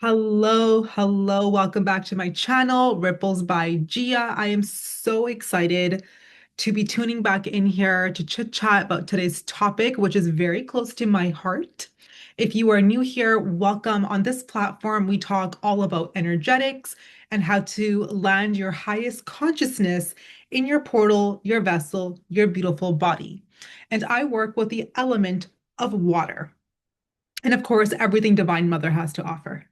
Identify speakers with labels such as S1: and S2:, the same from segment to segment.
S1: Hello, welcome back to my channel, Ripples by Gia. I am so excited to be tuning back in here to chit chat about today's topic, which is very close to my heart. If you are new here, welcome. On this platform, we talk all about energetics and how to land your highest consciousness in your portal, your vessel, your beautiful body. And I work with the element of water. And of course, everything Divine Mother has to offer.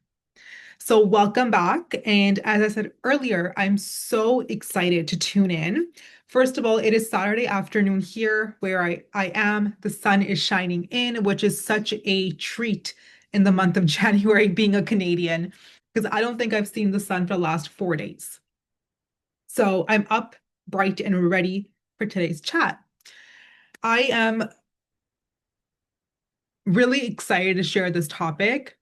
S1: So, welcome back. And as I said earlier, I'm so excited to tune in. First of all, it is Saturday afternoon here where I am. The sun is shining in, which is such a treat in the month of January being a Canadian, because I don't think I've seen the sun for the last 4 days. So, I'm up bright and ready for today's chat. I am really excited to share this topic.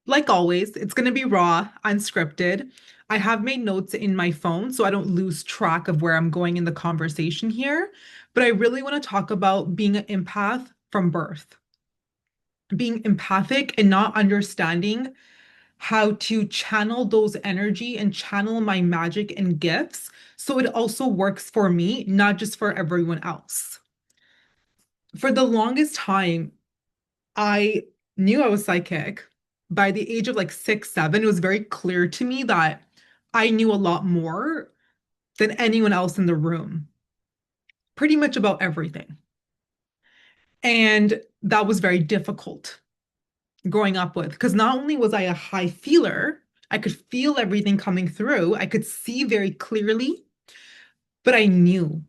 S1: Like always, it's going to be raw, unscripted. I have made notes in my phone so I don't lose track of where I'm going in the conversation here. But I really want to talk about being an empath from birth, being empathic and not understanding how to channel those energy and channel my magic and gifts so it also works for me, not just for everyone else. For the longest time, I knew I was psychic. By the age of like 6, 7, it was very clear to me that I knew a lot more than anyone else in the room, pretty much about everything. And that was very difficult growing up with, because not only was I a high feeler, I could feel everything coming through, I could see very clearly, but I knew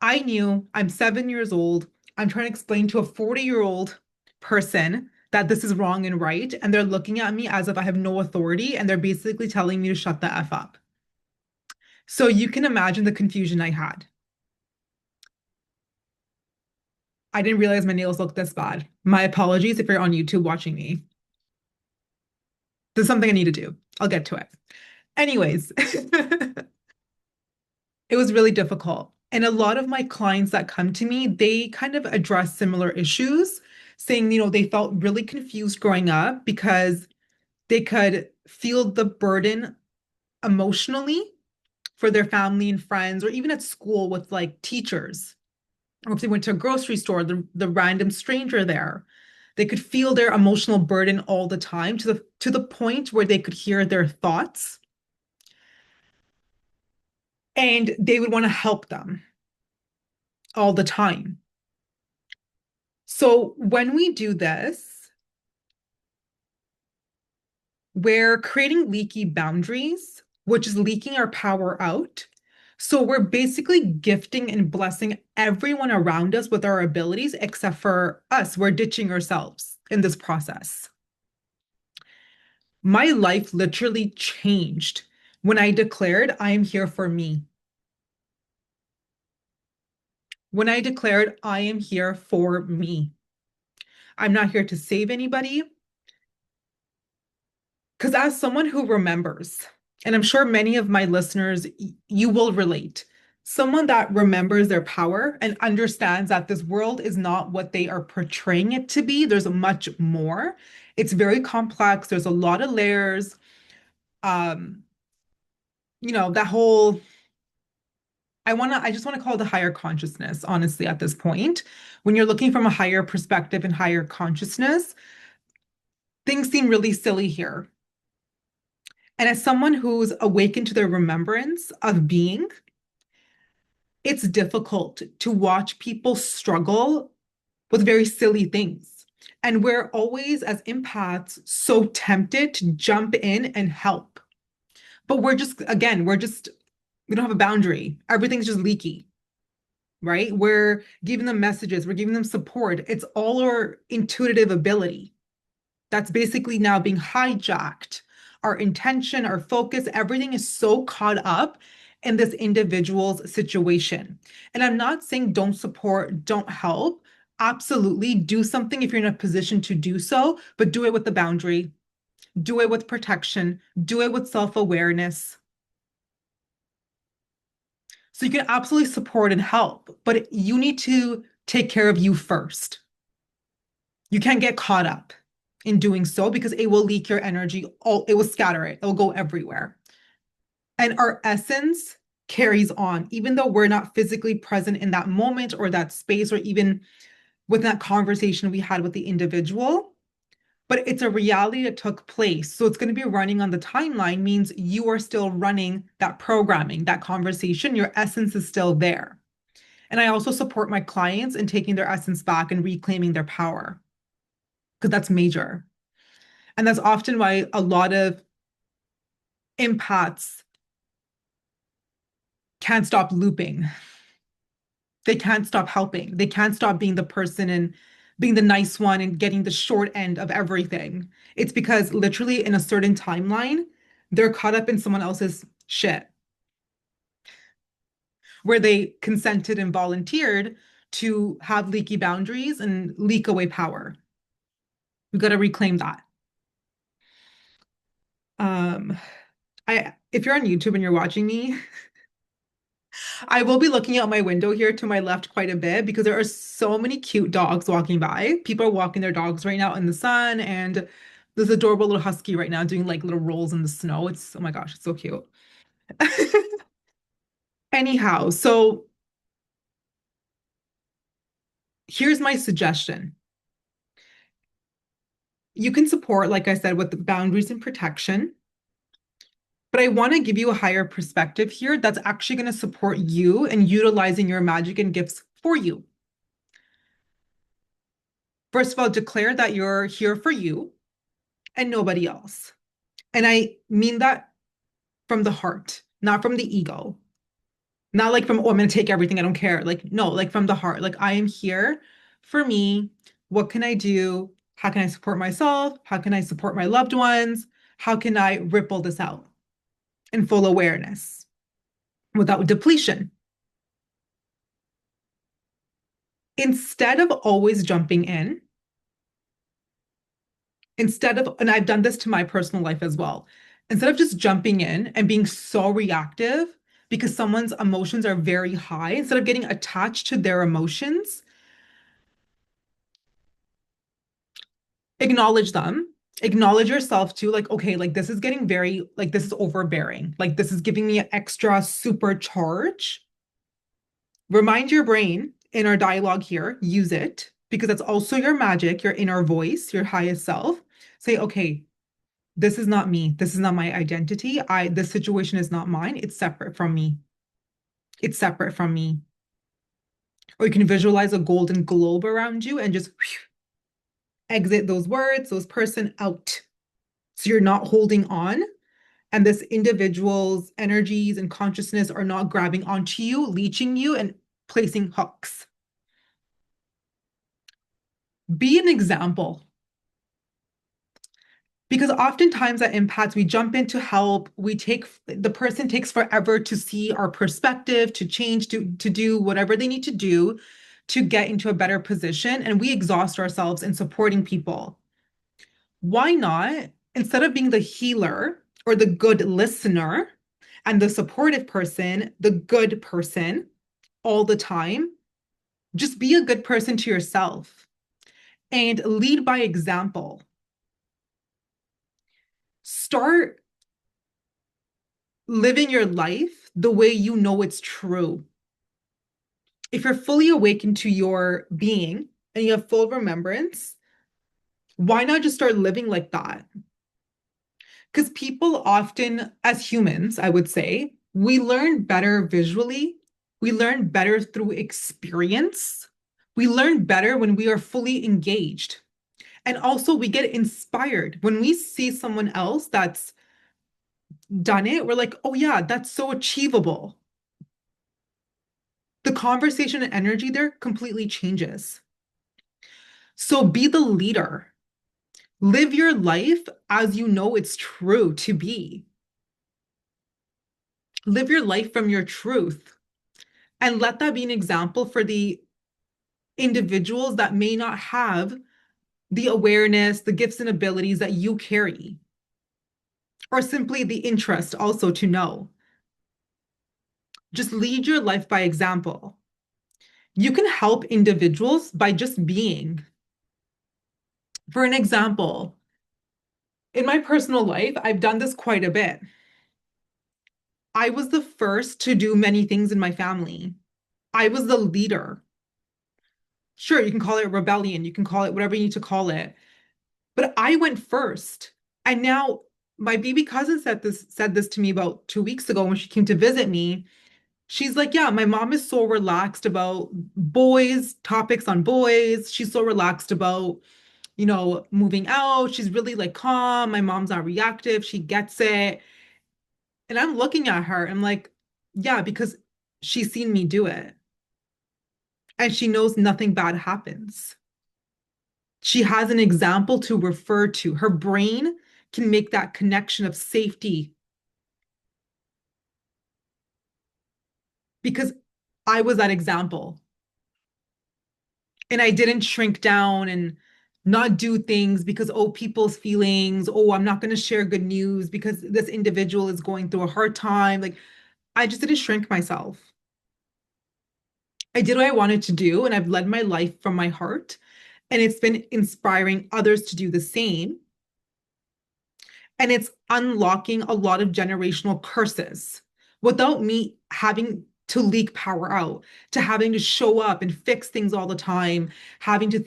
S1: I'm 7 years old. I'm trying to explain to a 40-year-old person that this is wrong and right. And they're looking at me as if I have no authority. And they're basically telling me to shut the F up. So you can imagine the confusion I had. I didn't realize my nails looked this bad. My apologies if you're on YouTube watching me. There's something I need to do. I'll get to it. Anyways, it was really difficult. And a lot of my clients that come to me, they kind of address similar issues, saying, they felt really confused growing up because they could feel the burden emotionally for their family and friends, or even at school with like teachers, or if they went to a grocery store, the random stranger there. They could feel their emotional burden all the time to the point where they could hear their thoughts and they would want to help them all the time. So when we do this, we're creating leaky boundaries, which is leaking our power out. So we're basically gifting and blessing everyone around us with our abilities, except for us. We're ditching ourselves in this process. My life literally changed when I declared I am here for me. When I declared I am here for me. I'm not here to save anybody. Because as someone who remembers, and I'm sure many of my listeners, you will relate, someone that remembers their power and understands that this world is not what they are portraying it to be. There's much more. It's very complex. There's a lot of layers. Um, that whole, I just want to call it the higher consciousness, honestly, at this point. When you're looking from a higher perspective and higher consciousness, things seem really silly here. And as someone who's awakened to their remembrance of being, it's difficult to watch people struggle with very silly things. And we're always, as empaths, so tempted to jump in and help. But we don't have a boundary. Everything's just leaky, right? We're giving them messages, we're giving them support. It's all our intuitive ability that's basically now being hijacked. Our intention, our focus, everything is so caught up in this individual's situation. And I'm not saying don't support, don't help. Absolutely do something if you're in a position to do so, but do it with the boundary, do it with protection, do it with self-awareness. So you can absolutely support and help, but you need to take care of you first. You can't get caught up. in doing so because it will leak your energy, all it will scatter it, it'll go everywhere. And our essence carries on, even though we're not physically present in that moment or that space, or even with that conversation we had with the individual. But it's a reality that took place. So it's going to be running on the timeline, means you are still running that programming, that conversation. Your essence is still there. And I also support my clients in taking their essence back and reclaiming their power, because that's major. And that's often why a lot of empaths can't stop looping. They can't stop helping. They can't stop being the person and being the nice one and getting the short end of everything. It's because literally in a certain timeline, they're caught up in someone else's shit where they consented and volunteered to have leaky boundaries and leak away power. We got to reclaim that. Um, if you're on YouTube and you're watching me, I will be looking out my window here to my left quite a bit because there are so many cute dogs walking by. People are walking their dogs right now in the sun, and there's an adorable little husky right now doing like little rolls in the snow. It's, oh my gosh, it's so cute. Anyhow, so here's my suggestion. You can support, like I said, with the boundaries and protection, but I want to give you a higher perspective here that's actually going to support you in utilizing your magic and gifts for you. First of all, declare that you're here for you and nobody else. And I mean that from the heart, not from the ego. Not like from, oh, I'm going to take everything. I don't care. Like, no, like from the heart. Like, I am here for me. What can I do? How can I support myself? How can I support my loved ones? How can I ripple this out in full awareness without depletion? Instead of always jumping in, instead of, and I've done this to my personal life as well, instead of just jumping in and being so reactive because someone's emotions are very high, instead of getting attached to their emotions, acknowledge them. Acknowledge yourself too, like, okay, like this is getting very, like, this is overbearing. Like, this is giving me an extra supercharge. Remind your brain in our dialogue here, use it because that's also your magic, your inner voice, your highest self. Say, okay, this is not me. This is not my identity. This situation is not mine. It's separate from me. It's separate from me. Or you can visualize a golden globe around you and just exit those words, those person out. So you're not holding on, and this individual's energies and consciousness are not grabbing onto you, leeching you, and placing hooks. Be an example. Because oftentimes at empaths, we jump in to help. The person takes forever to see our perspective, to change, to do whatever they need to do to get into a better position. And we exhaust ourselves in supporting people. Why not, instead of being the healer or the good listener and the supportive person, the good person all the time, just be a good person to yourself and lead by example. Start living your life the way you know it's true. If you're fully awakened to your being and you have full remembrance, why not just start living like that? Because people often, as humans, I would say, we learn better visually. We learn better through experience. We learn better when we are fully engaged. And also, we get inspired when we see someone else that's done it. We're like, oh, yeah, that's so achievable. The conversation and energy there completely changes. So be the leader. Live your life as you know it's true to be. Live your life from your truth and let that be an example for the individuals that may not have the awareness, the gifts and abilities that you carry, or simply the interest also to know. Just lead your life by example. You can help individuals by just being. For an example, in my personal life, I've done this quite a bit. I was the first to do many things in my family. I was the leader. Sure, you can call it rebellion, you can call it whatever you need to call it, but I went first. And now my baby cousin said this to me about 2 weeks ago when she came to visit me. She's like, yeah, my mom is so relaxed about boys, topics on boys. She's so relaxed about, moving out. She's really like calm. My mom's not reactive. She gets it. And I'm looking at her. I'm like, yeah, because she's seen me do it and she knows nothing bad happens. She has an example to refer to. Her brain can make that connection of safety because I was that example. And I didn't shrink down and not do things because, oh, people's feelings, oh, I'm not going to share good news because this individual is going through a hard time. Like, I just didn't shrink myself. I did what I wanted to do, and I've led my life from my heart. And it's been inspiring others to do the same. And it's unlocking a lot of generational curses without me having to leak power out, to having to show up and fix things all the time, having to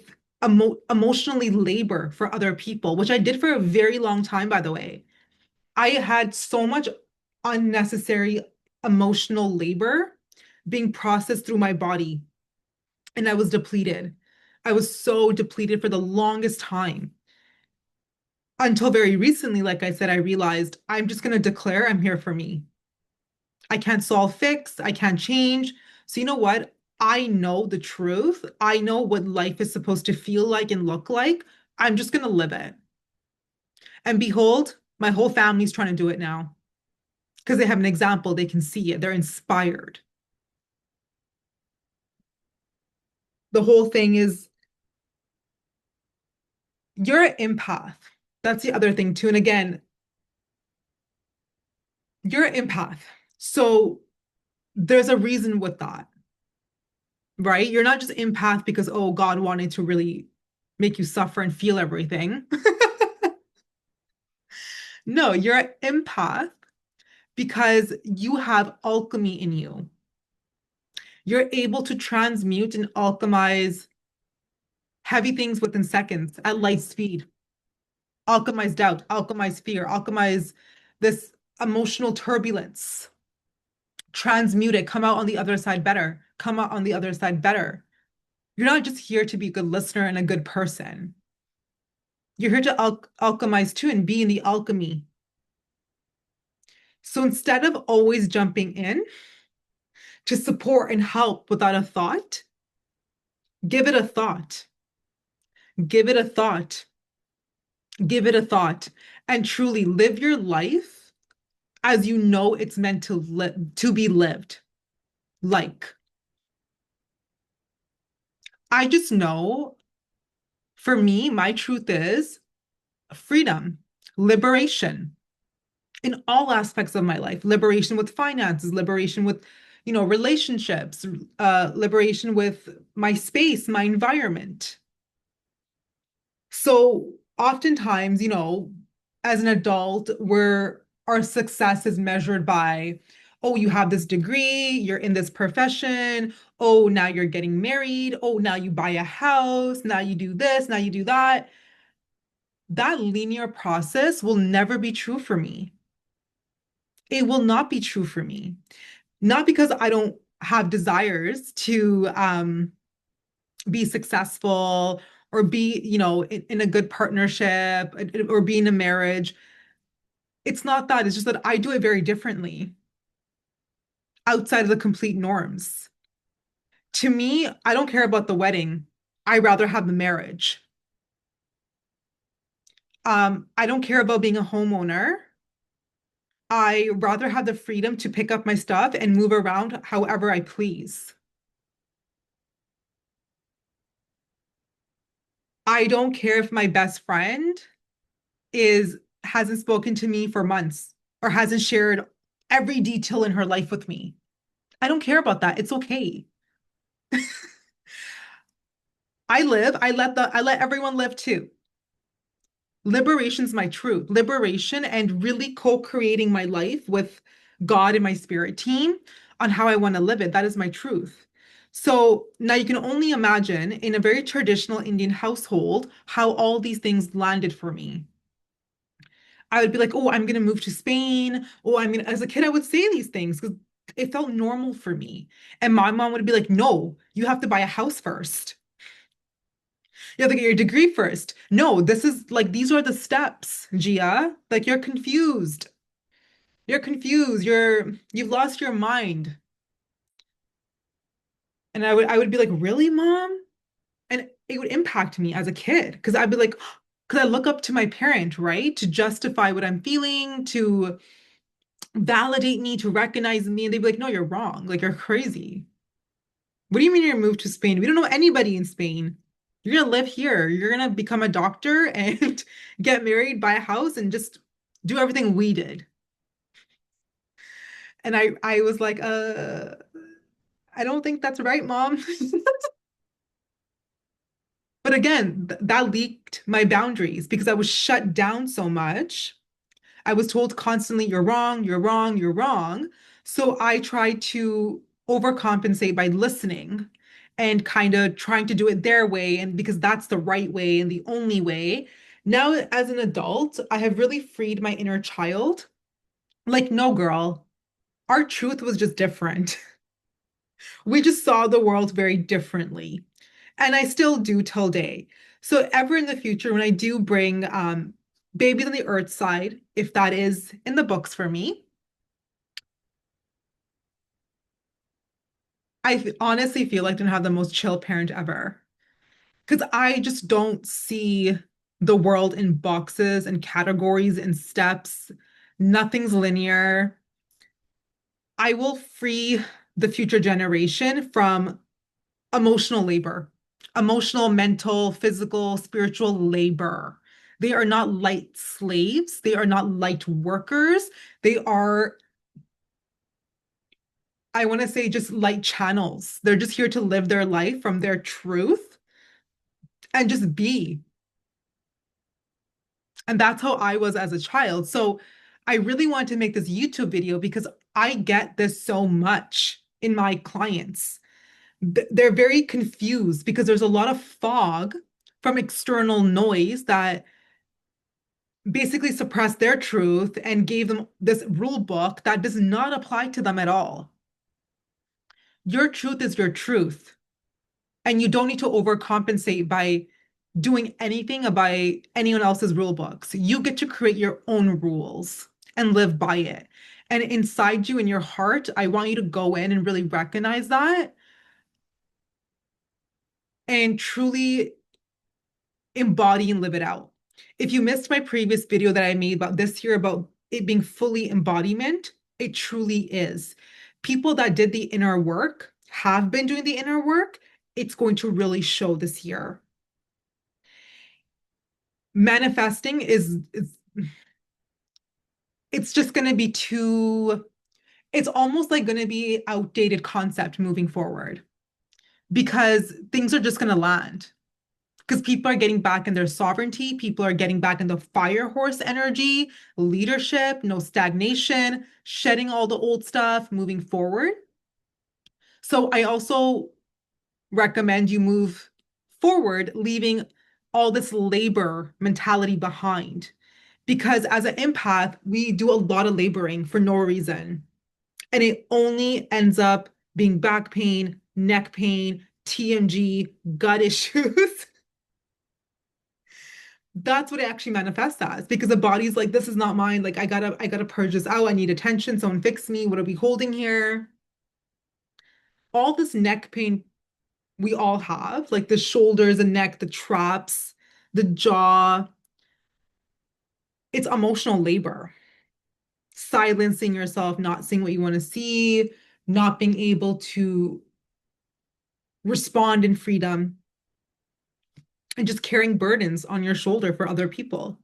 S1: emotionally labor for other people, which I did for a very long time, by the way. I had so much unnecessary emotional labor being processed through my body, and I was depleted. I was so depleted for the longest time until very recently. Like I said, I realized I'm just going to declare I'm here for me. I can't solve, fix, I can't change. So, you know what? I know the truth. I know what life is supposed to feel like and look like. I'm just going to live it. And behold, my whole family's trying to do it now because they have an example. They can see it. They're inspired. The whole thing is you're an empath. That's the other thing, too. And again, you're an empath. So there's a reason with that, right? You're not just empath because, oh, God wanted to really make you suffer and feel everything. No, you're an empath because you have alchemy in you. You're able to transmute and alchemize heavy things within seconds at light speed. Alchemize doubt, alchemize fear, alchemize this emotional turbulence. Transmute it, come out on the other side better, come out on the other side better. You're not just here to be a good listener and a good person. You're here to alchemize too and be in the alchemy. So instead of always jumping in to support and help without a thought, give it a thought. Give it a thought. Give it a thought and truly live your life as you know it's meant to be lived. Like, I just know for me, my truth is freedom, liberation in all aspects of my life, liberation with finances, liberation with, relationships, liberation with my space, my environment. So oftentimes, as an adult, where our success is measured by, oh, you have this degree, you're in this profession, oh, now you're getting married, oh, now you buy a house, now you do this, now you do that. That linear process will never be true for me. It will not be true for me. Not because I don't have desires to be successful or be, in a good partnership or be in a marriage. It's not that. It's just that I do it very differently outside of the complete norms. To me, I don't care about the wedding. I rather have the marriage. I don't care about being a homeowner. I rather have the freedom to pick up my stuff and move around however I please. I don't care if my best friend is hasn't spoken to me for months or hasn't shared every detail in her life with me. I don't care about that. It's okay. I let everyone live too. Liberation's my truth. Liberation and really co-creating my life with God and my spirit team on how I want to live it. That is my truth. So now you can only imagine in a very traditional Indian household how all these things landed for me. I would be like, oh, I'm going to move to Spain. Oh, as a kid, I would say these things because it felt normal for me. And my mom would be like, no, you have to buy a house first. You have to get your degree first. No, this is like, these are the steps, Gia. Like, you're confused. You're confused. You've lost your mind. And I would be like, really, mom? And it would impact me as a kid because I'd be like, because I look up to my parent, right? To justify what I'm feeling, to validate me, to recognize me. And they'd be like, no, you're wrong. Like, you're crazy. What do you mean you're gonna move to Spain? We don't know anybody in Spain. You're gonna live here. You're gonna become a doctor and get married, buy a house, and just do everything we did. And I was like, I don't think that's right, mom. But again, that leaked my boundaries because I was shut down so much. I was told constantly, you're wrong, you're wrong, you're wrong. So I tried to overcompensate by listening and kind of trying to do it their way. And because that's the right way and the only way. Now, as an adult, I have really freed my inner child. Like, no, girl, our truth was just different. We just saw the world very differently. And I still do till day. So ever in the future, when I do bring babies on the earth side, if that is in the books for me, honestly feel like I don't have the most chill parent ever. Because I just don't see the world in boxes and categories and steps. Nothing's linear. I will free the future generation from emotional labor, emotional, mental, physical, spiritual labor. They are not light slaves. They are not light workers. They are, I want to say, just light channels. They're just here to live their life from their truth and just be. And that's how I was as a child. So I really wanted to make this YouTube video because I get this so much in my clients. They're very confused because there's a lot of fog from external noise that basically suppressed their truth and gave them this rule book that does not apply to them at all. Your truth is your truth, and you don't need to overcompensate by doing anything by anyone else's rule books. You get to create your own rules and live by it. And inside you in your heart, I want you to go in and really recognize that and truly embody and live it out. If you missed my previous video that I made about this year about it being fully embodiment, it truly is. People that did the inner work have been doing the inner work. It's going to really show this year. Manifesting is it's just going to be too, it's almost like going to be outdated concept moving forward because things are just going to land. Because people are getting back in their sovereignty, people are getting back in the fire horse energy, leadership, no stagnation, shedding all the old stuff, moving forward. So I also recommend you move forward, leaving all this labor mentality behind. Because as an empath, we do a lot of laboring for no reason. And it only ends up being back pain, neck pain, TMG, gut issues. That's what it actually manifests as because the body's like, this is not mine. Like I gotta purge this out. I need attention. Someone fix me. What are we holding here? All this neck pain we all have, like the shoulders, the neck, the traps, the jaw. It's emotional labor. Silencing yourself, not seeing what you want to see, not being able to respond in freedom, and just carrying burdens on your shoulder for other people.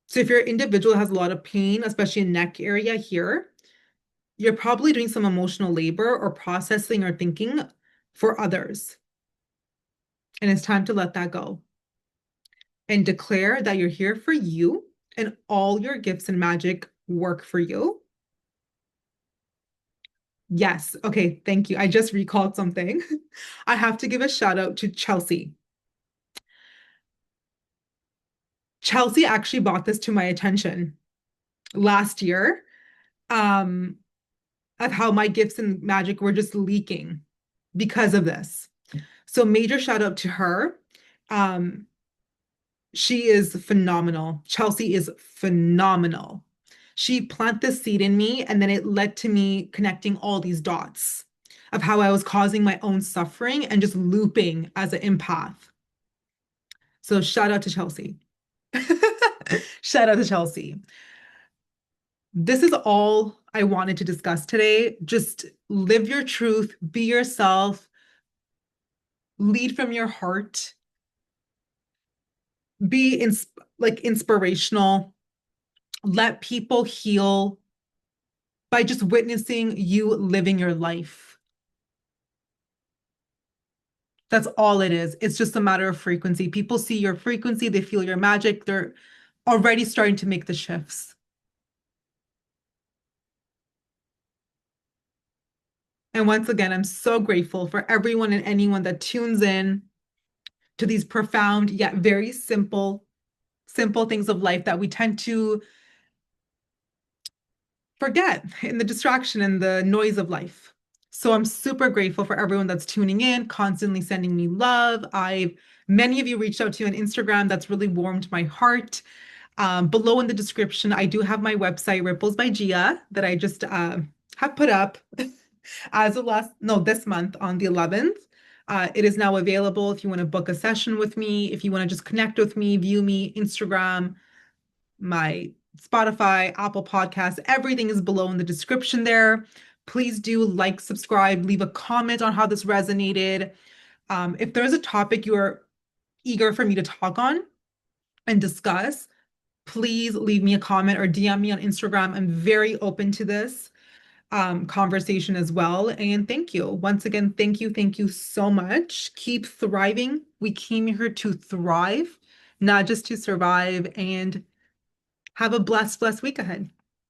S1: So if your individual has a lot of pain, especially in neck area here, you're probably doing some emotional labor or processing or thinking for others. And it's time to let that go. and declare that you're here for you and all your gifts and magic work for you. Yes. Okay. Thank you. I just recalled something. I have to give a shout out to Chelsea. Chelsea actually brought this to my attention last year, um, of how my gifts and magic were just leaking because of this. So major shout out to her. Um, she is phenomenal. Chelsea is phenomenal. She planted this seed in me, and then it led to me connecting all these dots of how I was causing my own suffering and just looping as an empath. So shout out to Chelsea. Shout out to Chelsea. This is all I wanted to discuss today. Just live your truth, be yourself, lead from your heart, be inspirational, let people heal by just witnessing you living your life. That's all it is. It's just a matter of frequency. People see your frequency, they feel your magic, they're already starting to make the shifts. And once again, I'm so grateful for everyone and anyone that tunes in to these profound yet very simple things of life that we tend to forget in the distraction and the noise of life. So I'm super grateful for everyone that's tuning in, constantly sending me love. I've Many of you reached out to on Instagram. That's really warmed my heart. Below in the description, I do have my website, Ripples by Gia, that I just have put up as of this month on the 11th. It is now available if you want to book a session with me, if you want to just connect with me, view me, Instagram, my Spotify, Apple Podcasts, everything is below in the description there. Please do like, subscribe, leave a comment on how this resonated. If there's a topic you're eager for me to talk on and discuss, please leave me a comment or DM me on Instagram. I'm very open to this conversation as well. And thank you. Once again, thank you so much. Keep thriving. We came here to thrive, not just to survive. And have a blessed week ahead.